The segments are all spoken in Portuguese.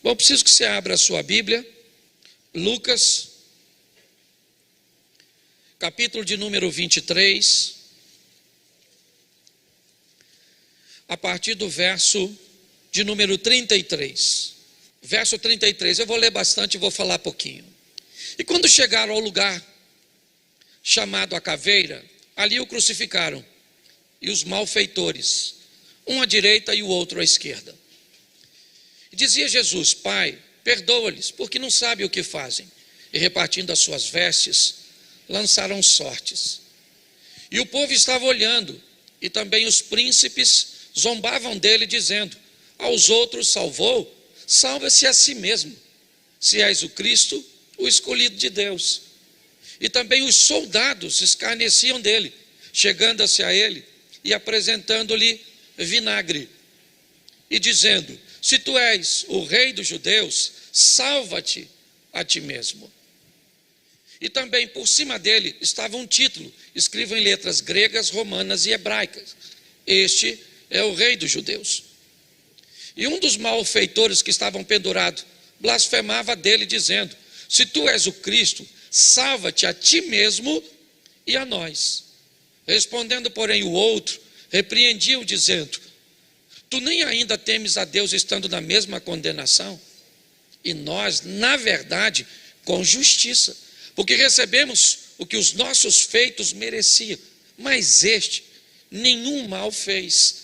Bom, preciso que você abra a sua Bíblia, Lucas, capítulo de número 23, a partir do verso de número 33. Verso 33, eu vou ler bastante e vou falar pouquinho. E quando chegaram ao lugar chamado a Caveira, ali o crucificaram, e os malfeitores, um à direita e o outro à esquerda. E dizia Jesus: Pai, perdoa-lhes, porque não sabem o que fazem. E repartindo as suas vestes, lançaram sortes. E o povo estava olhando, e também os príncipes zombavam dele, dizendo: aos outros salvou, salva-se a si mesmo, se és o Cristo, o escolhido de Deus. E também os soldados escarneciam dele, chegando-se a ele e apresentando-lhe vinagre, e dizendo: se tu és o rei dos judeus, salva-te a ti mesmo. E também por cima dele estava um título, escrito em letras gregas, romanas e hebraicas: este é o rei dos judeus. E um dos malfeitores que estavam pendurados blasfemava dele, dizendo: se tu és o Cristo, salva-te a ti mesmo e a nós. Respondendo, porém, o outro repreendia-o, dizendo: tu nem ainda temes a Deus, estando na mesma condenação? E nós, na verdade, com justiça, porque recebemos o que os nossos feitos mereciam, mas este nenhum mal fez.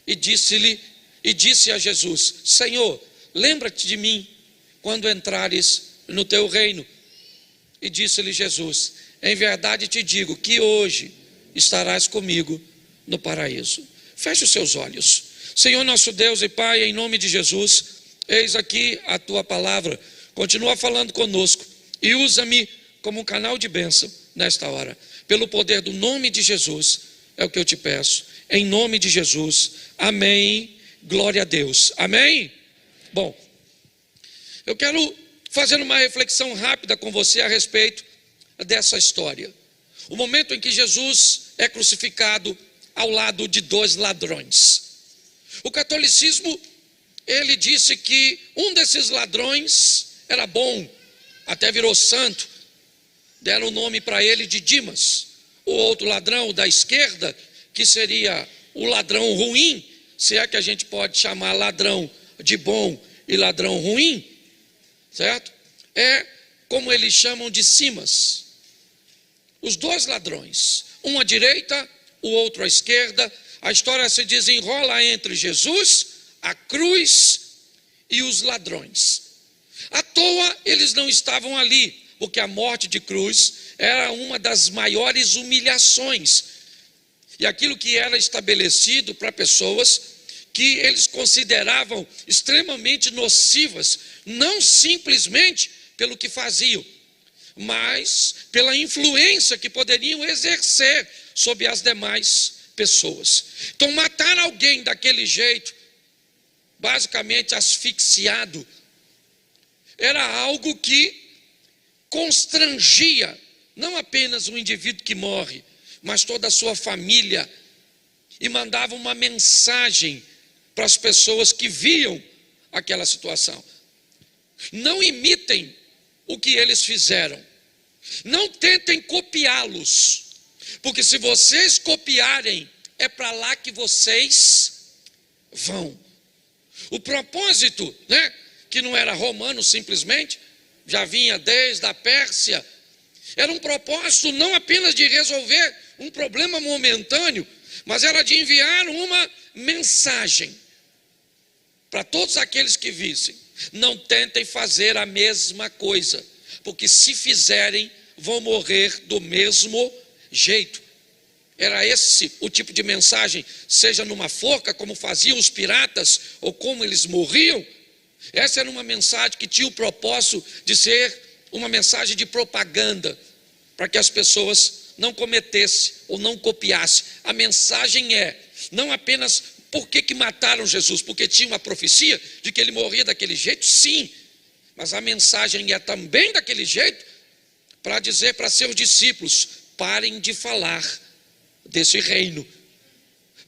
E disse a Jesus: Senhor, lembra-te de mim quando entrares no teu reino. E disse-lhe Jesus: em verdade te digo que hoje estarás comigo no paraíso. Feche os seus olhos. Senhor nosso Deus e Pai, em nome de Jesus, eis aqui a tua palavra. Continua falando conosco e usa-me como um canal de bênção nesta hora. Pelo poder do nome de Jesus, é o que eu te peço. Em nome de Jesus, amém. Glória a Deus, amém? Bom, eu quero fazer uma reflexão rápida com você a respeito dessa história. O momento em que Jesus é crucificado ao lado de dois ladrões. O catolicismo, ele disse que um desses ladrões era bom, até virou santo, deram o nome para ele de Dimas. O outro ladrão, o da esquerda, que seria o ladrão ruim, se é que a gente pode chamar ladrão de bom e ladrão ruim, certo? É como eles chamam de Simas. Os dois ladrões, um à direita, o outro à esquerda. A história se desenrola entre Jesus, a cruz e os ladrões. À toa eles não estavam ali, porque a morte de cruz era uma das maiores humilhações. E aquilo que era estabelecido para pessoas que eles consideravam extremamente nocivas, não simplesmente pelo que faziam, mas pela influência que poderiam exercer sobre as demais pessoas. Então, matar alguém daquele jeito, basicamente asfixiado, era algo que constrangia não apenas o indivíduo que morre, mas toda a sua família, e mandava uma mensagem para as pessoas que viam aquela situação: não imitem o que eles fizeram, não tentem copiá-los, porque se vocês copiarem, é para lá que vocês vão. O propósito, que não era romano simplesmente, já vinha desde a Pérsia, era um propósito não apenas de resolver um problema momentâneo, mas era de enviar uma mensagem para todos aqueles que vissem: não tentem fazer a mesma coisa, porque se fizerem, vão morrer do mesmo jeito. Era esse o tipo de mensagem, seja numa forca, como faziam os piratas, ou como eles morriam. Essa era uma mensagem que tinha o propósito de ser uma mensagem de propaganda, para que as pessoas não cometessem ou não copiassem. A mensagem é não apenas por que mataram Jesus, porque tinha uma profecia de que ele morria daquele jeito, sim, mas a mensagem é também daquele jeito para dizer para seus discípulos: parem de falar desse reino,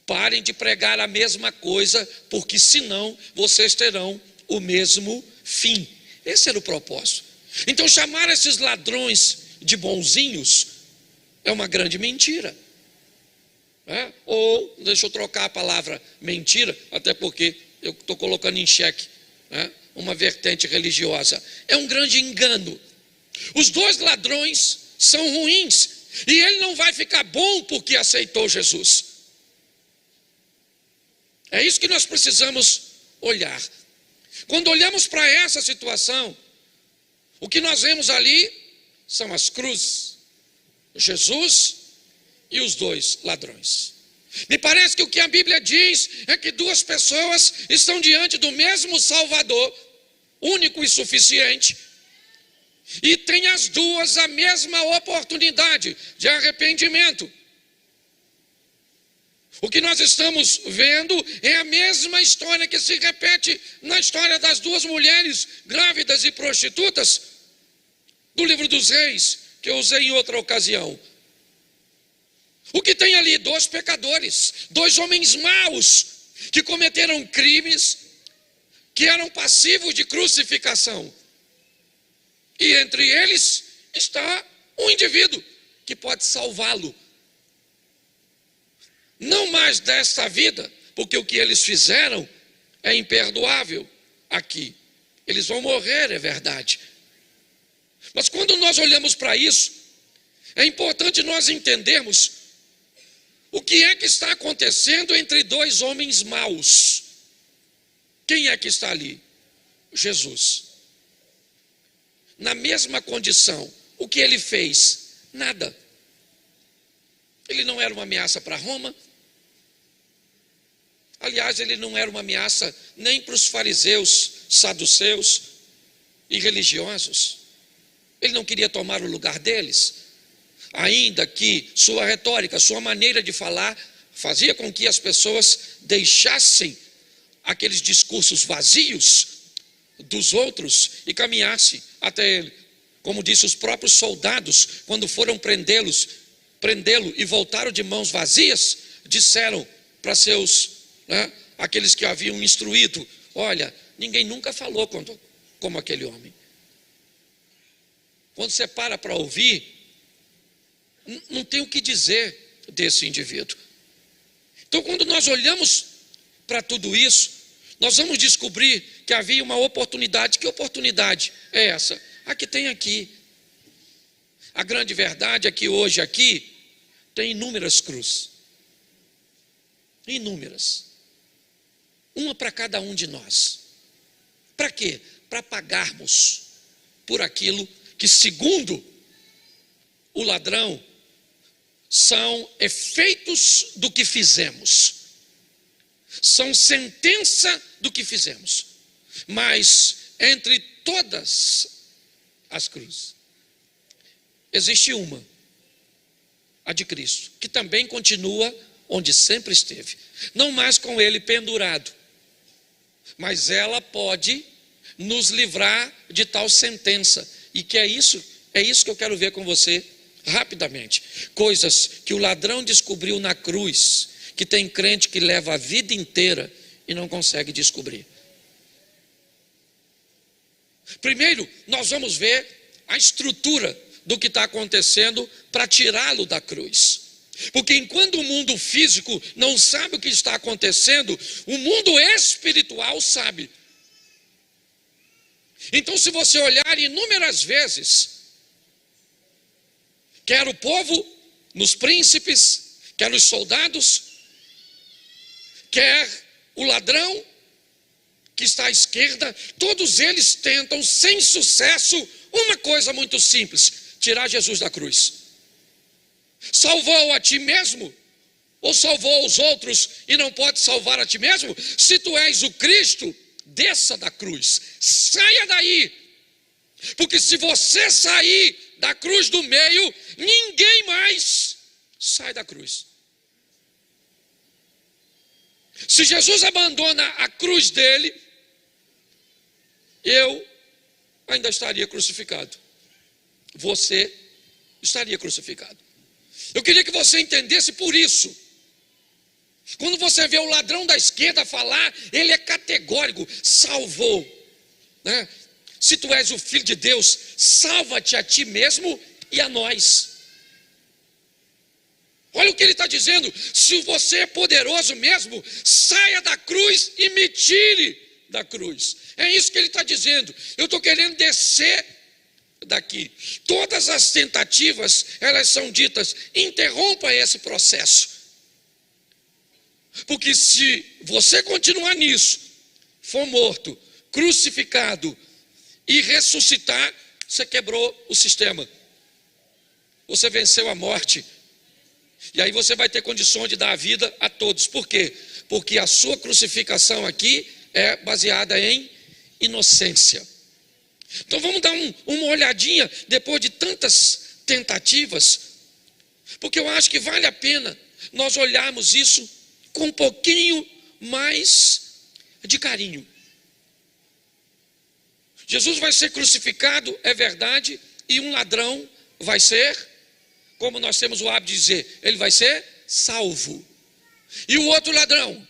parem de pregar a mesma coisa, porque senão vocês terão o mesmo fim. Esse era o propósito. Então chamar esses ladrões de bonzinhos é uma grande mentira. Ou, deixa eu trocar a palavra mentira, até porque eu estou colocando em xeque uma vertente religiosa. É um grande engano. Os dois ladrões são ruins, e ele não vai ficar bom porque aceitou Jesus. É isso que nós precisamos olhar. Quando olhamos para essa situação, o que nós vemos ali são as cruzes, Jesus e os dois ladrões. Me parece que o que a Bíblia diz é que duas pessoas estão diante do mesmo Salvador, único e suficiente, e tem as duas a mesma oportunidade de arrependimento. O que nós estamos vendo é a mesma história que se repete na história das duas mulheres grávidas e prostitutas do livro dos Reis, que eu usei em outra ocasião. O que tem ali? Dois pecadores, dois homens maus, que cometeram crimes, que eram passivos de crucificação. E entre eles está um indivíduo que pode salvá-lo. Não mais desta vida, porque o que eles fizeram é imperdoável aqui. Eles vão morrer, é verdade. Mas quando nós olhamos para isso, é importante nós entendermos o que é que está acontecendo entre dois homens maus. Quem é que está ali? Jesus. Na mesma condição, o que ele fez? Nada. Ele não era uma ameaça para Roma. Aliás, ele não era uma ameaça nem para os fariseus, saduceus e religiosos. Ele não queria tomar o lugar deles. Ainda que sua retórica, sua maneira de falar, fazia com que as pessoas deixassem aqueles discursos vazios dos outros e caminhassem até ele. Como disse os próprios soldados, quando foram prendê-lo e voltaram de mãos vazias, disseram para seus, aqueles que haviam instruído: olha, ninguém nunca falou como aquele homem. Quando você para ouvir, não tem o que dizer desse indivíduo. Então, quando nós olhamos para tudo isso, nós vamos descobrir que havia uma oportunidade. Que oportunidade é essa? A que tem aqui. A grande verdade é que hoje aqui tem inúmeras cruzes. Inúmeras. Uma para cada um de nós. Para quê? Para pagarmos por aquilo que, segundo o ladrão, são efeitos do que fizemos. São sentença do que fizemos. Mas entre todas as cruzes, existe uma, a de Cristo, que também continua onde sempre esteve. Não mais com ele pendurado, mas ela pode nos livrar de tal sentença. E que é isso que eu quero ver com você rapidamente. Coisas que o ladrão descobriu na cruz, que tem crente que leva a vida inteira e não consegue descobrir. Primeiro, nós vamos ver a estrutura do que está acontecendo para tirá-lo da cruz. Porque enquanto o mundo físico não sabe o que está acontecendo, o mundo espiritual sabe. Então, se você olhar inúmeras vezes, quer o povo, nos príncipes, quer os soldados, quer o ladrão que está à esquerda, todos eles tentam, sem sucesso, uma coisa muito simples: tirar Jesus da cruz. Salvou a ti mesmo? Ou salvou os outros e não pode salvar a ti mesmo? Se tu és o Cristo, desça da cruz, saia daí. Porque se você sair da cruz do meio, ninguém mais sai da cruz. Se Jesus abandona a cruz dele, eu ainda estaria crucificado. Você estaria crucificado. Eu queria que você entendesse por isso. Quando você vê o ladrão da esquerda falar, ele é categórico: salvou. né? Se tu és o Filho de Deus, salva-te a ti mesmo e a nós. Olha o que ele está dizendo: se você é poderoso mesmo, saia da cruz e me tire da cruz. É isso que ele está dizendo. Eu estou querendo descer daqui. Todas as tentativas, elas são ditas: interrompa esse processo. Porque se você continuar nisso, for morto, crucificado e ressuscitar, você quebrou o sistema. Você venceu a morte. E aí você vai ter condições de dar a vida a todos. Por quê? Porque a sua crucificação aqui é baseada em inocência. Então vamos dar uma olhadinha depois de tantas tentativas, porque eu acho que vale a pena nós olharmos isso com um pouquinho mais de carinho. Jesus vai ser crucificado, é verdade, e um ladrão vai ser, como nós temos o hábito de dizer, ele vai ser salvo. E o outro ladrão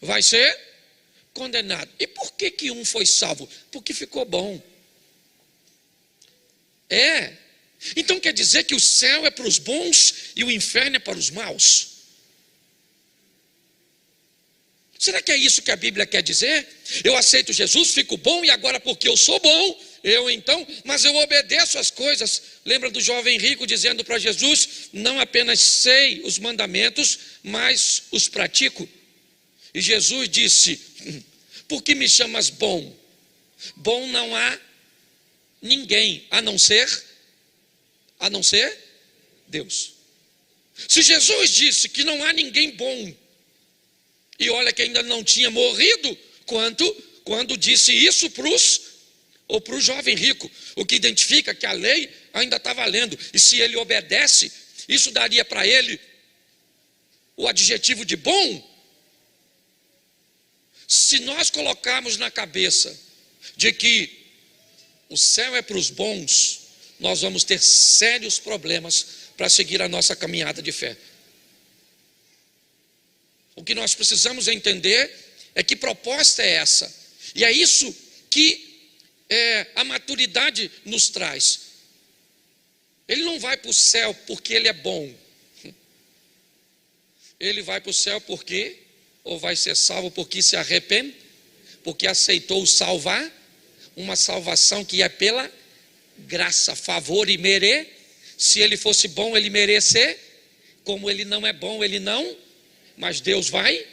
vai ser condenado. E por que um foi salvo? Porque ficou bom. Então quer dizer que o céu é para os bons e o inferno é para os maus? Será que é isso que a Bíblia quer dizer? Eu aceito Jesus, fico bom, e agora porque eu sou bom, mas eu obedeço as coisas. Lembra do jovem rico dizendo para Jesus: não apenas sei os mandamentos, mas os pratico. E Jesus disse: por que me chamas bom? Bom não há ninguém, a não ser Deus. Se Jesus disse que não há ninguém bom, e olha que ainda não tinha morrido quando disse isso para o jovem rico, o que identifica que a lei ainda está valendo, e se ele obedece, isso daria para ele o adjetivo de bom. Se nós colocarmos na cabeça de que o céu é para os bons, nós vamos ter sérios problemas para seguir a nossa caminhada de fé. O que nós precisamos entender é que proposta é essa, e é isso que a maturidade nos traz. Ele não vai para o céu porque ele é bom, ele vai para o céu porque, ou vai ser salvo porque se arrepende, porque aceitou salvar, uma salvação que é pela graça, favor e merecer. Se ele fosse bom, ele merecer, como ele não é bom, ele não, mas Deus vai.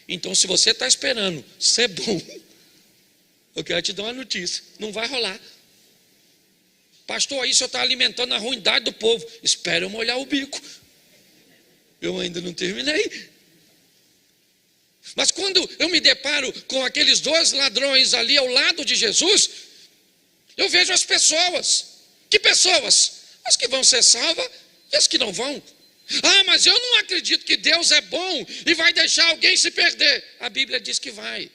Então se você está esperando ser bom, eu quero te dar uma notícia: não vai rolar. Pastor, aí você está alimentando a ruindade do povo. Espera eu molhar o bico, eu ainda não terminei. Mas quando eu me deparo com aqueles dois ladrões ali ao lado de Jesus, eu vejo as pessoas. Que pessoas? As que vão ser salvas e as que não vão. Ah, mas eu não acredito que Deus é bom e vai deixar alguém se perder. A Bíblia diz que vai.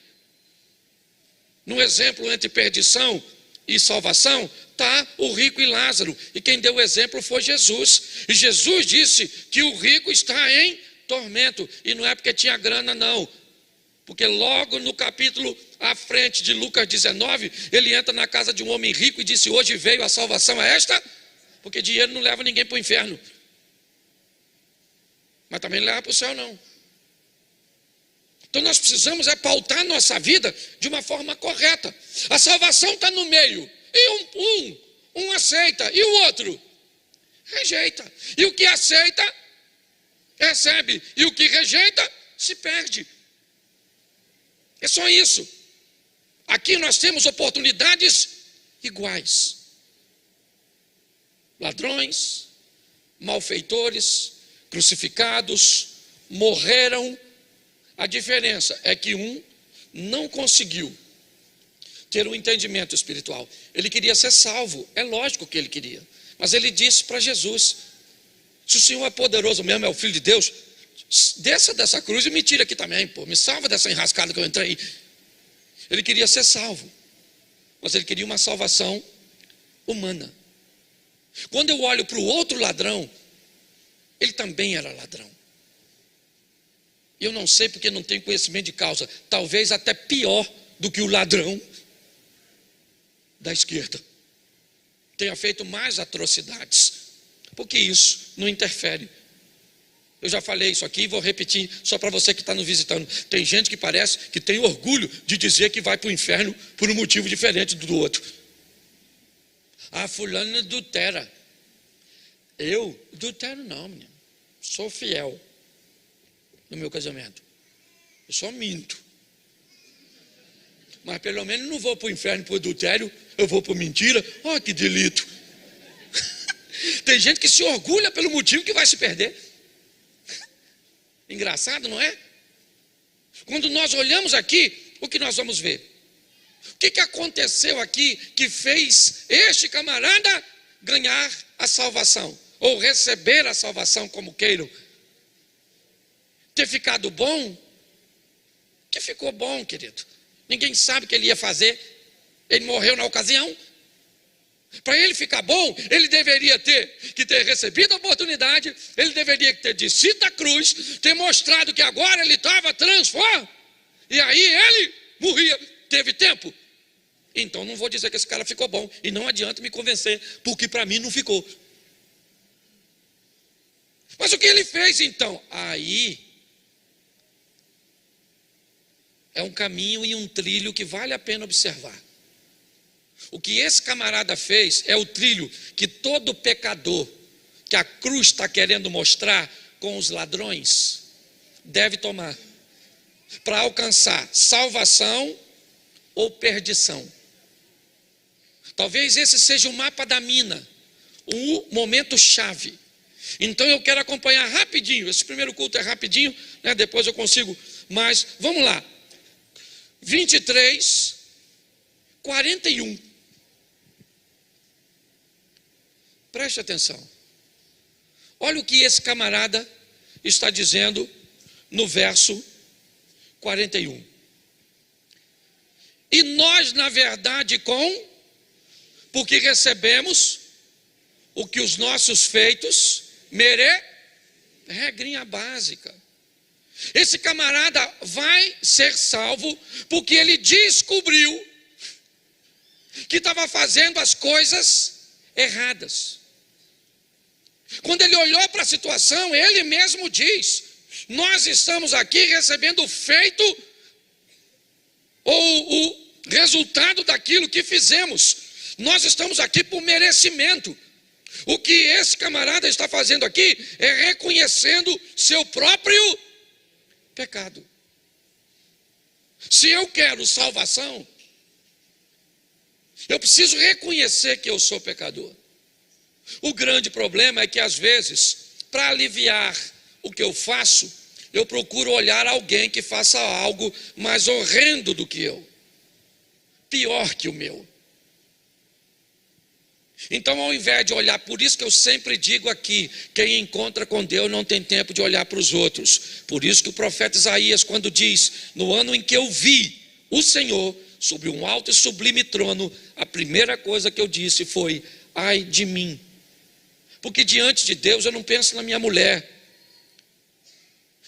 No exemplo entre perdição e salvação, está o rico e Lázaro. E quem deu o exemplo foi Jesus. E Jesus disse que o rico está em tormento. E não é porque tinha grana, não. Porque logo no capítulo à frente de Lucas 19, ele entra na casa de um homem rico e disse: hoje veio a salvação a esta, porque dinheiro não leva ninguém para o inferno, mas também não leva para o céu, não. Então nós precisamos pautar nossa vida de uma forma correta. A salvação está no meio, e um aceita, e o outro rejeita. E o que aceita, recebe, e o que rejeita, se perde. É só isso. Aqui nós temos oportunidades iguais. Ladrões, malfeitores, crucificados, morreram. A diferença é que um não conseguiu ter um entendimento espiritual. Ele queria ser salvo, é lógico que ele queria, mas ele disse para Jesus: se o Senhor é poderoso mesmo, é o Filho de Deus, desça dessa cruz e me tira aqui também, me salva dessa enrascada que eu entrei. Ele queria ser salvo, mas ele queria uma salvação humana. Quando eu olho para o outro ladrão, ele também era ladrão. Eu não sei porque não tenho conhecimento de causa, talvez até pior do que o ladrão, da esquerda tenha feito mais atrocidades, porque isso não interfere. Eu já falei isso aqui e vou repetir só para você que está nos visitando. Tem gente que parece que tem orgulho de dizer que vai para o inferno por um motivo diferente do outro. Ah, fulano adultera. Eu adultero não, menino. Sou fiel no meu casamento. Eu só minto. Mas pelo menos não vou para o inferno por adultério, eu vou por mentira. Olha que delito. Tem gente que se orgulha pelo motivo que vai se perder. Engraçado, não é? Quando nós olhamos aqui, o que nós vamos ver? O que aconteceu aqui que fez este camarada ganhar a salvação? Ou receber a salvação, como queiram? Ter ficado bom? Que ficou bom, querido. Ninguém sabe o que ele ia fazer. Ele morreu na ocasião. Para ele ficar bom, ele deveria ter recebido a oportunidade, ele deveria ter descido da cruz, ter mostrado que agora ele estava transformado, e aí ele morria. Teve tempo? Então não vou dizer que esse cara ficou bom, e não adianta me convencer, porque para mim não ficou. Mas o que ele fez então? Aí é um caminho e um trilho que vale a pena observar. O que esse camarada fez é o trilho que todo pecador que a cruz está querendo mostrar com os ladrões deve tomar para alcançar salvação ou perdição. Talvez esse seja o mapa da mina, o momento chave. Então eu quero acompanhar rapidinho. Esse primeiro culto é rapidinho, né? Depois eu consigo, mas vamos lá. 23, 41. Preste atenção. Olha o que esse camarada está dizendo no verso 41. E nós, na verdade, porque recebemos o que os nossos feitos regrinha básica. Esse camarada vai ser salvo porque ele descobriu que estava fazendo as coisas erradas. Quando ele olhou para a situação, ele mesmo diz: nós estamos aqui recebendo o feito ou o resultado daquilo que fizemos. Nós estamos aqui por merecimento. O que esse camarada está fazendo aqui é reconhecendo seu próprio pecado. Se eu quero salvação, eu preciso reconhecer que eu sou pecador. O grande problema é que às vezes, para aliviar o que eu faço, eu procuro olhar alguém que faça algo mais horrendo do que eu, pior que o meu. Então, ao invés de olhar, por isso que eu sempre digo aqui, quem encontra com Deus não tem tempo de olhar para os outros. Por isso que o profeta Isaías, quando diz: no ano em que eu vi o Senhor sobre um alto e sublime trono, a primeira coisa que eu disse foi: ai de mim. Porque diante de Deus eu não penso na minha mulher.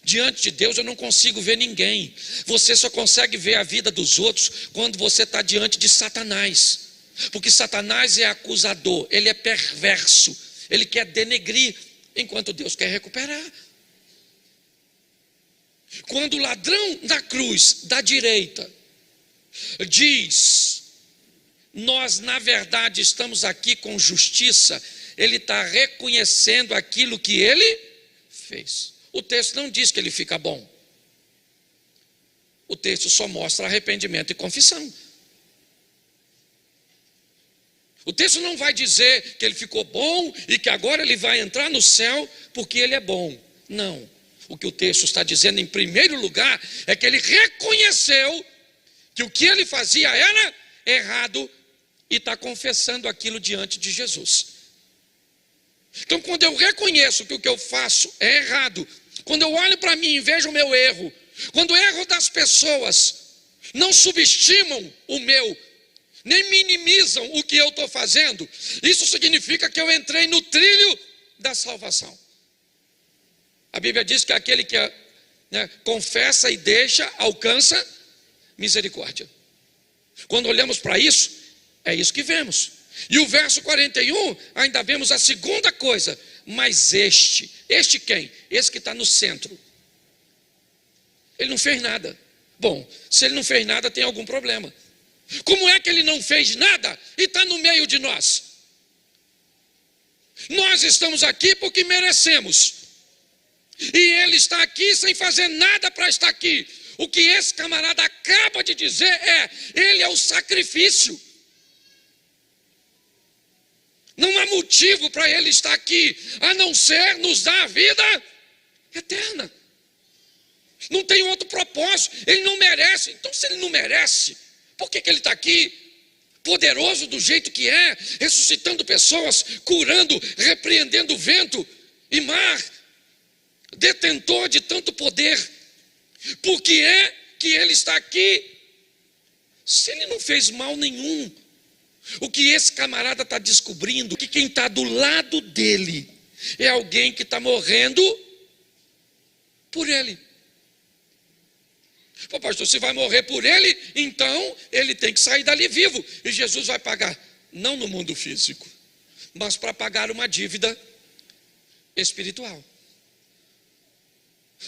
Diante de Deus eu não consigo ver ninguém. Você só consegue ver a vida dos outros quando você está diante de Satanás. Porque Satanás é acusador, ele é perverso, ele quer denegrir, enquanto Deus quer recuperar. Quando o ladrão da cruz, da direita, diz: nós na verdade estamos aqui com justiça, ele está reconhecendo aquilo que ele fez. O texto não diz que ele fica bom. O texto só mostra arrependimento e confissão. O texto não vai dizer que ele ficou bom e que agora ele vai entrar no céu porque ele é bom. Não. O que o texto está dizendo, em primeiro lugar, é que ele reconheceu que o que ele fazia era errado e está confessando aquilo diante de Jesus. Então, quando eu reconheço que o que eu faço é errado, quando eu olho para mim e vejo o meu erro, quando o erro das pessoas não subestimam o meu, nem minimizam o que eu estou fazendo, isso significa que eu entrei no trilho da salvação. A Bíblia diz que aquele que confessa e deixa, alcança misericórdia. Quando olhamos para isso, É isso que vemos. E o verso 41, ainda vemos a segunda coisa. Mas este quem? Esse que está no centro. Ele não fez nada. Bom, se ele não fez nada, tem algum problema. Como é que ele não fez nada e está no meio de nós? Nós estamos aqui porque merecemos. E ele está aqui sem fazer nada para estar aqui. O que esse camarada acaba de dizer é: ele é o sacrifício. Não há motivo para ele estar aqui, a não ser nos dar a vida eterna. Não tem outro propósito, ele não merece. Então, se ele não merece, por que ele está aqui? Poderoso do jeito que é, ressuscitando pessoas, curando, repreendendo vento e mar, detentor de tanto poder. Por que é que ele está aqui? Se ele não fez mal nenhum. O que esse camarada está descobrindo, que quem está do lado dele é alguém que está morrendo por ele. Pô, pastor, se vai morrer por ele, então ele tem que sair dali vivo. E Jesus vai pagar, não no mundo físico, mas para pagar uma dívida espiritual.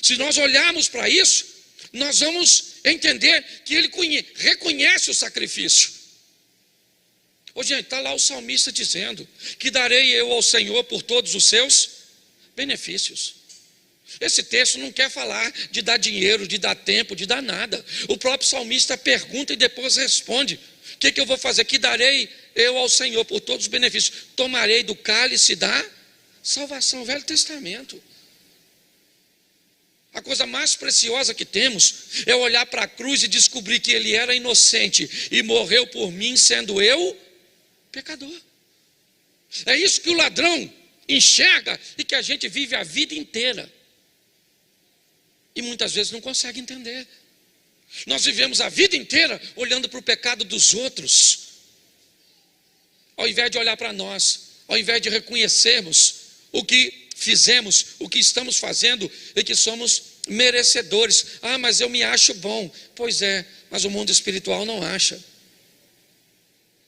Se nós olharmos para isso, nós vamos entender que ele reconhece o sacrifício. Ô, gente, está lá o salmista dizendo que darei eu ao Senhor por todos os seus benefícios. Esse texto não quer falar de dar dinheiro, de dar tempo, de dar nada. O próprio salmista pergunta e depois responde: o que eu vou fazer? Que darei eu ao Senhor por todos os benefícios? Tomarei do cálice da salvação. Velho Testamento. A coisa mais preciosa que temos é olhar para a cruz e descobrir que ele era inocente e morreu por mim, sendo eu pecador. É isso que o ladrão enxerga e que a gente vive a vida inteira. E muitas vezes não consegue entender. Nós vivemos a vida inteira olhando para o pecado dos outros, ao invés de olhar para nós, ao invés de reconhecermos o que fizemos, o que estamos fazendo e que somos merecedores. Ah, mas eu me acho bom. Pois é, mas o mundo espiritual não acha.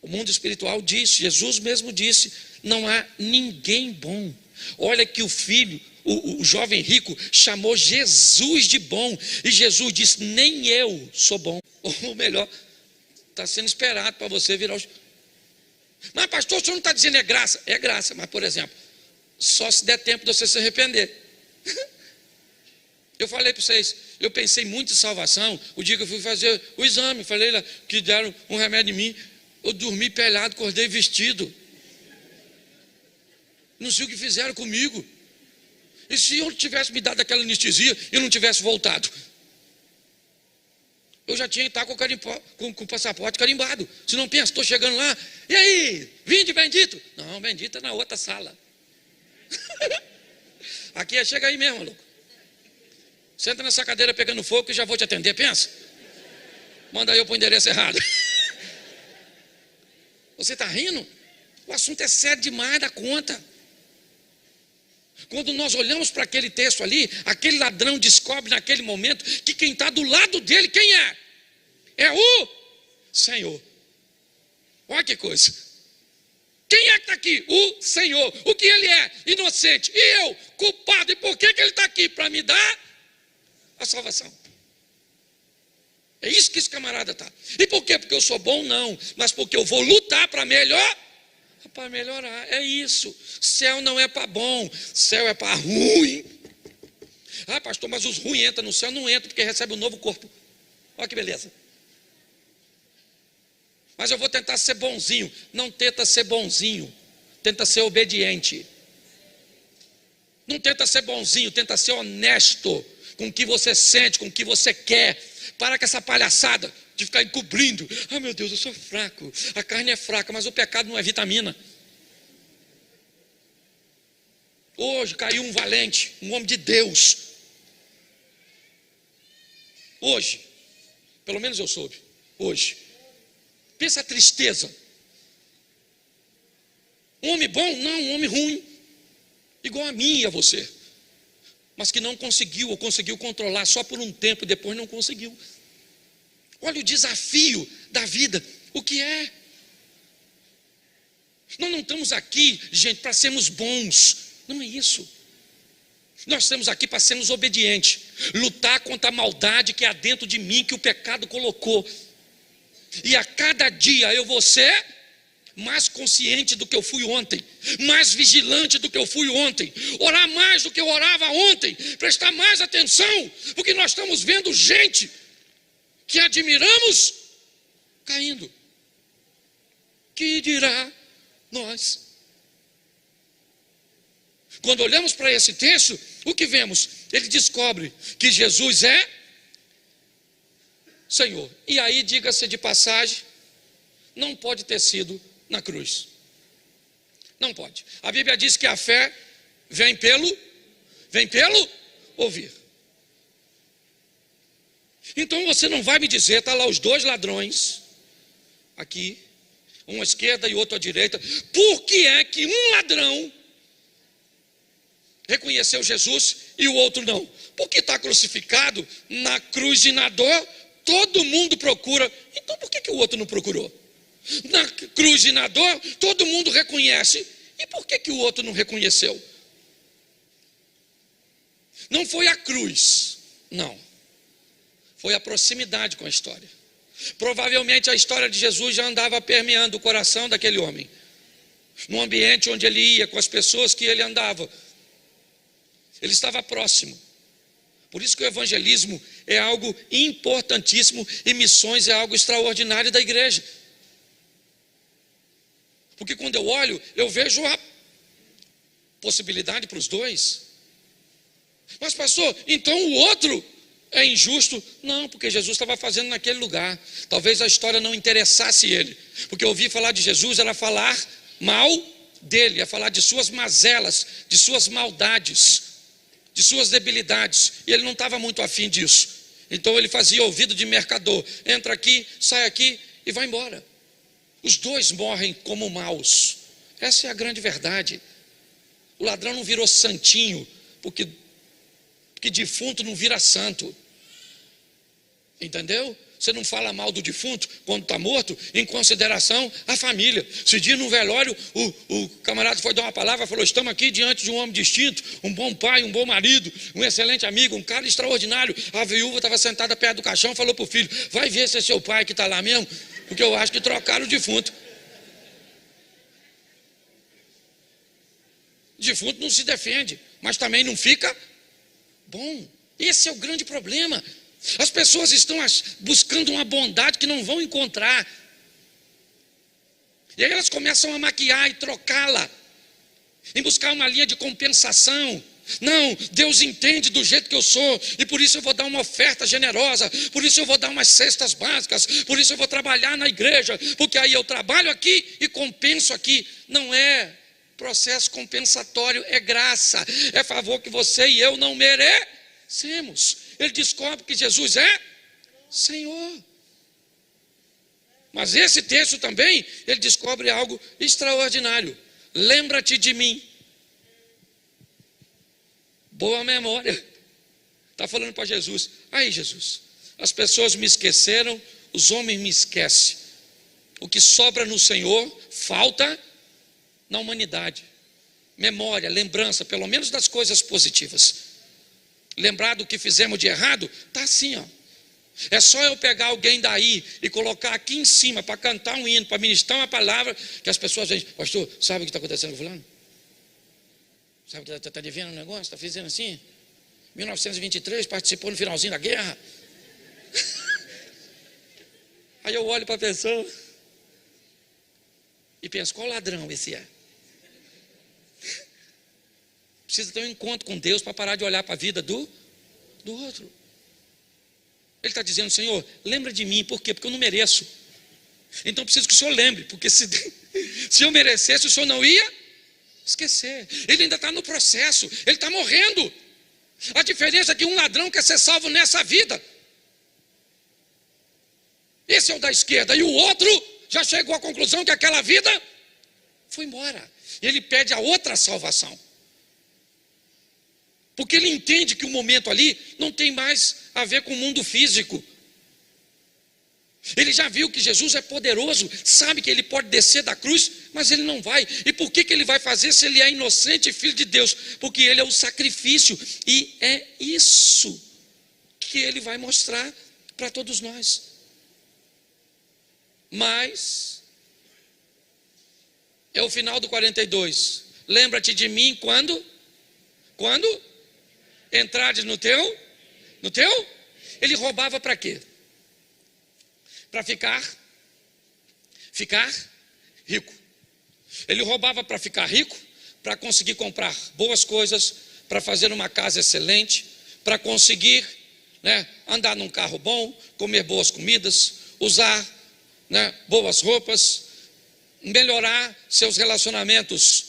O mundo espiritual disse, Jesus mesmo disse: não há ninguém bom. Olha que o filho, o jovem rico, chamou Jesus de bom. E Jesus disse: nem eu sou bom. Ou melhor, está sendo esperado para você virar os... Mas pastor, o senhor não está dizendo é graça? É graça, mas por exemplo, só se der tempo de você se arrepender. Eu falei para vocês, eu pensei muito em salvação o dia que eu fui fazer o exame. Falei lá que deram um remédio em mim. Eu dormi pelado, acordei vestido. Não sei o que fizeram comigo. E se eu tivesse me dado aquela anestesia e não tivesse voltado? Eu já tinha que estar com o passaporte carimbado. Se não pensa, estou chegando lá, e aí, vinde bendito? Não, bendito é na outra sala. Aqui é, chega aí mesmo, louco. Senta nessa cadeira pegando fogo que já vou te atender, pensa. Manda eu para o endereço errado. Você está rindo? O assunto é sério demais da conta. Quando nós olhamos para aquele texto ali, aquele ladrão descobre naquele momento que quem está do lado dele, quem é? É o Senhor. Olha que coisa. Quem é que está aqui? O Senhor. O que ele é? Inocente. E eu, culpado. E por que ele está aqui? Para me dar a salvação. É isso que esse camarada está. E por quê? Porque eu sou bom? Não. Mas porque eu vou lutar para para melhorar. É isso. Céu não é para bom. Céu é para ruim. Ah, pastor, mas os ruins entram no céu? Não entram, porque recebe um novo corpo. Olha que beleza. Mas eu vou tentar ser bonzinho. Não tenta ser bonzinho. Tenta ser obediente. Não tenta ser bonzinho, tenta ser honesto com o que você sente, com o que você quer. Para com essa palhaçada de ficar encobrindo. Ah, meu Deus, eu sou fraco. A carne é fraca, mas o pecado não é vitamina. Hoje caiu um valente, um homem de Deus. Hoje, pelo menos eu soube, hoje. Pensa a tristeza. Um homem bom? Não, um homem ruim. Igual a mim e a você. Mas que não conseguiu, ou conseguiu controlar só por um tempo, e depois não conseguiu. Olha o desafio da vida. O que é? Nós não estamos aqui, gente, para sermos bons. Não é isso. Nós estamos aqui para sermos obedientes. Lutar contra a maldade que há dentro de mim, que o pecado colocou. E a cada dia eu vou ser mais consciente do que eu fui ontem, mais vigilante do que eu fui ontem, orar mais do que eu orava ontem, prestar mais atenção, porque nós estamos vendo gente que admiramos caindo. Que dirá nós? Quando olhamos para esse texto, o que vemos? Ele descobre que Jesus é Senhor. E aí, diga-se de passagem, não pode ter sido na cruz. Não pode. A Bíblia diz que a fé vem pelo ouvir. Então você não vai me dizer, está lá os dois ladrões, aqui, um à esquerda e outro à direita, por que é que um ladrão reconheceu Jesus e o outro não? Porque está crucificado na cruz e na dor, todo mundo procura. Então por que o outro não procurou? Na cruz e na dor, todo mundo reconhece. E por que o outro não reconheceu? Não foi a cruz, não. Foi a proximidade com a história. Provavelmente a história de Jesus já andava permeando o coração daquele homem. No ambiente onde ele ia, com as pessoas que ele andava. Ele estava próximo. Por isso que o evangelismo é algo importantíssimo e missões é algo extraordinário da igreja. Porque quando eu olho, eu vejo a possibilidade para os dois. Mas pastor, então o outro é injusto? Não, porque Jesus estava fazendo naquele lugar. Talvez a história não interessasse ele. Porque ouvir falar de Jesus era falar mal dele, é falar de suas mazelas, de suas maldades, de suas debilidades. E ele não estava muito afim disso. Então ele fazia ouvido de mercador. Entra aqui, sai aqui e vai embora. Os dois morrem como maus. Essa é a grande verdade. O ladrão não virou santinho, porque defunto não vira santo. Entendeu? Você não fala mal do defunto quando está morto, em consideração à família. Esse dia no velório, o camarada foi dar uma palavra, falou: estamos aqui diante de um homem distinto, um bom pai, um bom marido, um excelente amigo, um cara extraordinário. A viúva estava sentada perto do caixão, falou para o filho: vai ver se é seu pai que está lá mesmo, porque eu acho que trocaram o defunto. O defunto não se defende, mas também não fica bom. Esse é o grande problema. As pessoas estão buscando uma bondade que não vão encontrar. E aí elas começam a maquiar e trocá-la, em buscar uma linha de compensação. Não, Deus entende do jeito que eu sou, e por isso eu vou dar uma oferta generosa, por isso eu vou dar umas cestas básicas, por isso eu vou trabalhar na igreja, porque aí eu trabalho aqui e compenso aqui. Não é processo compensatório, é graça, é favor que você e eu não merecemos. Ele descobre que Jesus é Senhor. Mas esse texto também, ele descobre algo extraordinário. Lembra-te de mim. Boa memória. Está falando para Jesus. Aí, Jesus, as pessoas me esqueceram, os homens me esquecem. O que sobra no Senhor, falta na humanidade. Memória, lembrança, pelo menos das coisas positivas. Lembrar do que fizemos de errado, está assim, ó. É só eu pegar alguém daí e colocar aqui em cima para cantar um hino, para ministrar uma palavra, que as pessoas dizem: pastor, sabe o que está acontecendo com fulano? Sabe que está devendo um negócio? Está fazendo assim? 1923, participou no finalzinho da guerra. Aí eu olho para a pessoa e penso: qual ladrão esse é? Precisa ter um encontro com Deus para parar de olhar para a vida do outro. Ele está dizendo: Senhor, lembra de mim. Por quê? Porque eu não mereço. Então preciso que o Senhor lembre, porque se eu merecesse, o Senhor não ia esquecer. Ele ainda está no processo, ele está morrendo. A diferença é que um ladrão quer ser salvo nessa vida. Esse é o da esquerda, e o outro já chegou à conclusão que aquela vida foi embora. E ele pede a outra salvação. Porque ele entende que o momento ali não tem mais a ver com o mundo físico. Ele já viu que Jesus é poderoso, sabe que ele pode descer da cruz, mas ele não vai. E por que ele vai fazer se ele é inocente e filho de Deus? Porque ele é o sacrifício, e é isso que ele vai mostrar para todos nós. Mas é o final do 42. Lembra-te de mim quando? Quando? Entrares no teu? No teu? Ele roubava para quê? Para ficar rico. Ele roubava para ficar rico, para conseguir comprar boas coisas, para fazer uma casa excelente, para conseguir, andar num carro bom, comer boas comidas, usar, boas roupas, melhorar seus relacionamentos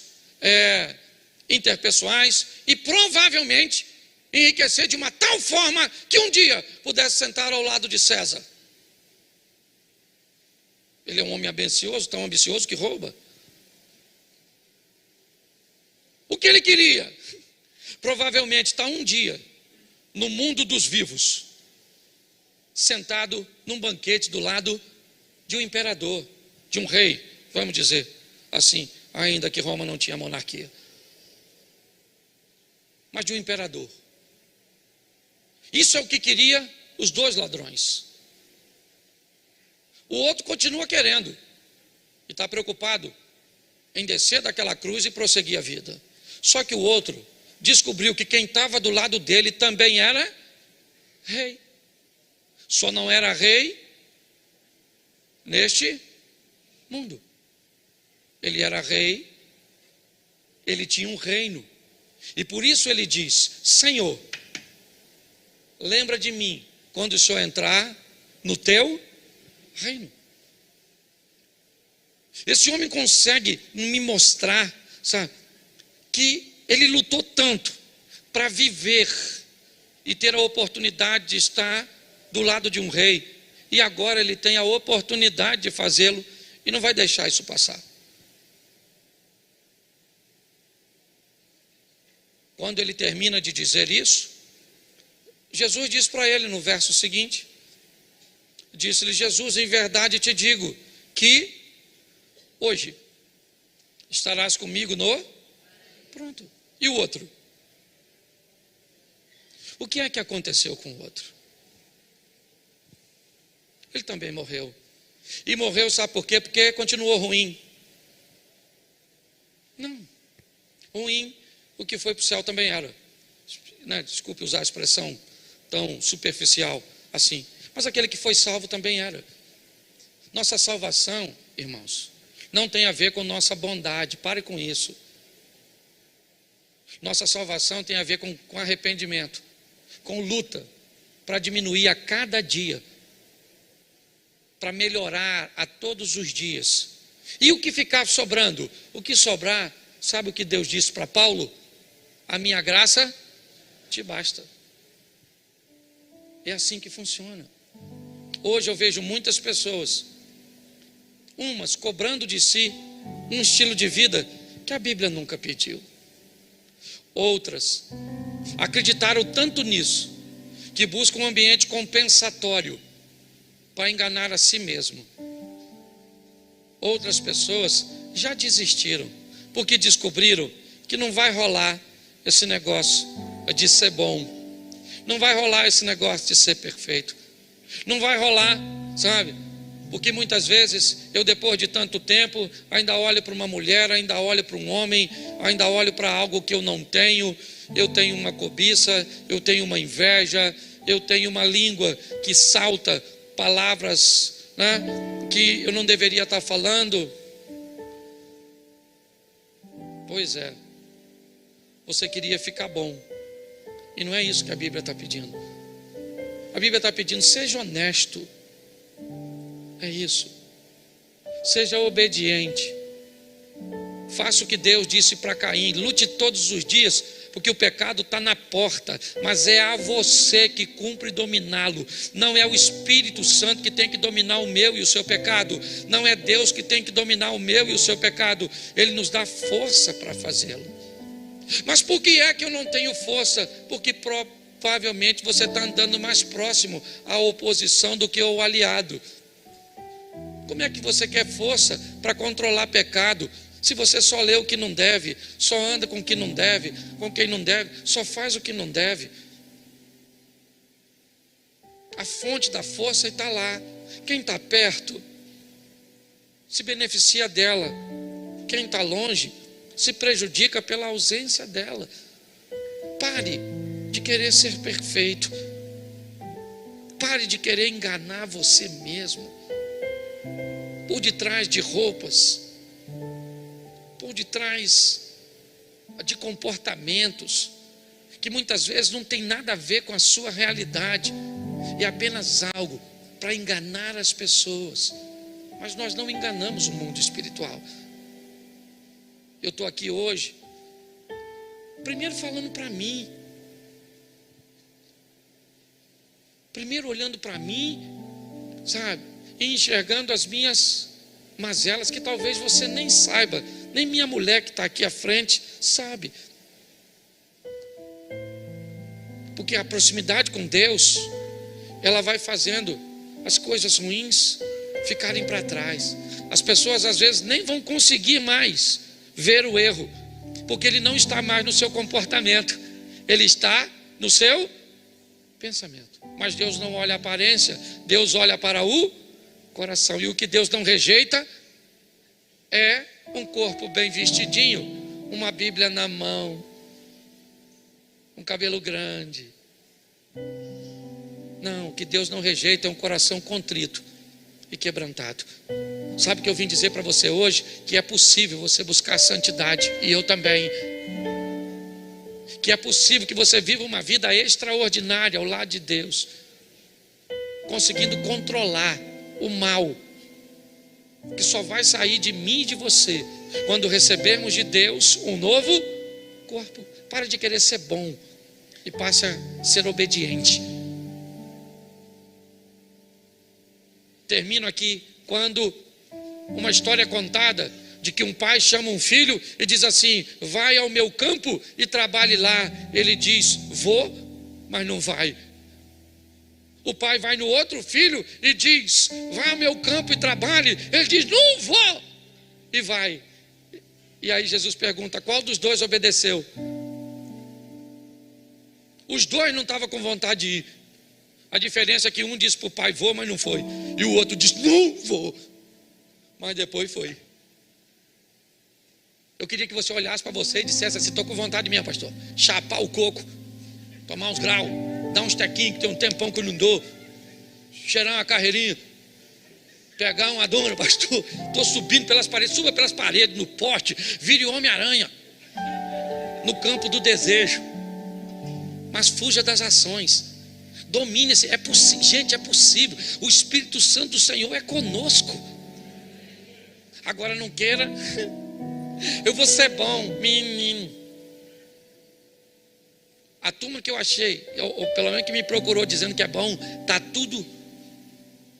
interpessoais e provavelmente enriquecer de uma tal forma que um dia pudesse sentar ao lado de César. Ele é um homem ambicioso, tão ambicioso que rouba. O que ele queria? Provavelmente está um dia no mundo dos vivos, sentado num banquete do lado de um imperador, de um rei, vamos dizer assim, ainda que Roma não tinha monarquia, mas de um imperador. Isso é o que queria os dois ladrões. O outro continua querendo e está preocupado em descer daquela cruz e prosseguir a vida. Só que o outro descobriu que quem estava do lado dele também era rei. Só não era rei neste mundo. Ele era rei, ele tinha um reino. E por isso ele diz: Senhor, lembra de mim quando o Senhor entrar no teu reino. Esse homem consegue me mostrar, sabe, que ele lutou tanto para viver e ter a oportunidade de estar do lado de um rei, e agora ele tem a oportunidade de fazê-lo e não vai deixar isso passar. Quando ele termina de dizer isso, Jesus diz para ele no verso seguinte, disse-lhe Jesus: em verdade te digo que hoje estarás comigo no... Pronto. E o outro? O que é que aconteceu com o outro? Ele também morreu. E morreu, sabe por quê? Porque continuou ruim. Não. Ruim, o que foi para o céu também era. Desculpe usar a expressão tão superficial assim. Mas aquele que foi salvo também era. Nossa salvação, irmãos, não tem a ver com nossa bondade. Pare com isso. Nossa salvação tem a ver com arrependimento, com luta, para diminuir a cada dia, para melhorar a todos os dias. E o que ficar sobrando? O que sobrar, sabe o que Deus disse para Paulo? A minha graça te basta. É assim que funciona. Hoje eu vejo muitas pessoas, umas cobrando de si um estilo de vida que a Bíblia nunca pediu. Outras acreditaram tanto nisso que buscam um ambiente compensatório para enganar a si mesmo. Outras pessoas já desistiram porque descobriram que não vai rolar esse negócio de ser bom. Não vai rolar esse negócio de ser perfeito. Não vai rolar, sabe? Porque muitas vezes eu, depois de tanto tempo, ainda olho para uma mulher, ainda olho para um homem, ainda olho para algo que eu não tenho. Eu tenho uma cobiça, eu tenho uma inveja, eu tenho uma língua que salta palavras, que eu não deveria estar falando. Pois é, você queria ficar bom, e não é isso que a Bíblia está pedindo. A Bíblia está pedindo: seja honesto. É isso. Seja obediente. Faça o que Deus disse para Caim: lute todos os dias, porque o pecado está na porta, mas é a você que cumpre dominá-lo. Não é o Espírito Santo que tem que dominar o meu e o seu pecado. Não é Deus que tem que dominar o meu e o seu pecado. Ele nos dá força para fazê-lo. Mas por que é que eu não tenho força? Porque provavelmente você está andando mais próximo à oposição do que ao aliado. Como é que você quer força para controlar pecado, se você só lê o que não deve, só anda com o que não deve, com quem não deve, só faz o que não deve? A fonte da força está lá. Quem está perto se beneficia dela. Quem está longe se prejudica pela ausência dela. Pare de querer ser perfeito. Pare de querer enganar você mesmo. Por detrás de roupas, por detrás de comportamentos que muitas vezes não tem nada a ver com a sua realidade, é apenas algo para enganar as pessoas. Mas nós não enganamos o mundo espiritual. Eu estou aqui hoje, primeiro falando para mim, primeiro olhando para mim, sabe, e enxergando as minhas mazelas, que talvez você nem saiba, nem minha mulher que está aqui à frente sabe. Porque a proximidade com Deus, ela vai fazendo as coisas ruins ficarem para trás. As pessoas às vezes nem vão conseguir mais ver o erro, porque ele não está mais no seu comportamento, ele está no seu pensamento. Mas Deus não olha a aparência, Deus olha para o coração. E o que Deus não rejeita é um corpo bem vestidinho, uma Bíblia na mão, um cabelo grande. Não, o que Deus não rejeita é um coração contrito e quebrantado. Sabe o que eu vim dizer para você hoje? Que é possível você buscar a santidade, e eu também. Que é possível que você viva uma vida extraordinária ao lado de Deus, conseguindo controlar o mal, que só vai sair de mim e de você quando recebermos de Deus um novo corpo. Para de querer ser bom e passe a ser obediente. Termino aqui quando uma história é contada de que um pai chama um filho e diz assim: vai ao meu campo e trabalhe lá. Ele diz: vou, mas não vai. O pai vai no outro filho e diz: vai ao meu campo e trabalhe. Ele diz: não vou, e vai. E aí Jesus pergunta: qual dos dois obedeceu? Os dois não estavam com vontade de ir. A diferença é que um disse para o pai: vou, mas não foi. E o outro disse: não vou, mas depois foi. Eu queria que você olhasse para você e dissesse assim: estou com vontade mesmo, pastor. Chapar o coco, tomar uns graus, dar uns tequinhos, que tem um tempão que eu não dou, cheirar uma carreirinha, pegar uma dona, pastor. Estou subindo pelas paredes, suba pelas paredes, no poste, vire Homem-Aranha, no campo do desejo. Mas fuja das ações. Domine-se. É possível, gente, é possível. O Espírito Santo do Senhor é conosco. Agora não queira, eu vou ser bom, menino. A turma que eu achei, ou pelo menos que me procurou dizendo que é bom, está tudo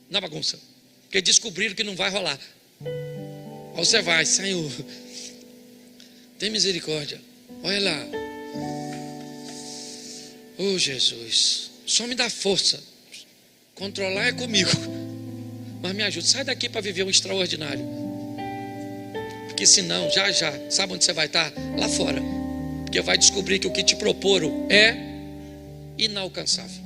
na bagunça, porque descobriram que não vai rolar. Aí você vai: Senhor, tem misericórdia, olha lá. Oh Jesus, só me dá força. Controlar é comigo, mas me ajuda. Sai daqui para viver um extraordinário, porque senão já, sabe onde você vai estar? Lá fora. Porque vai descobrir que o que te proporam é inalcançável.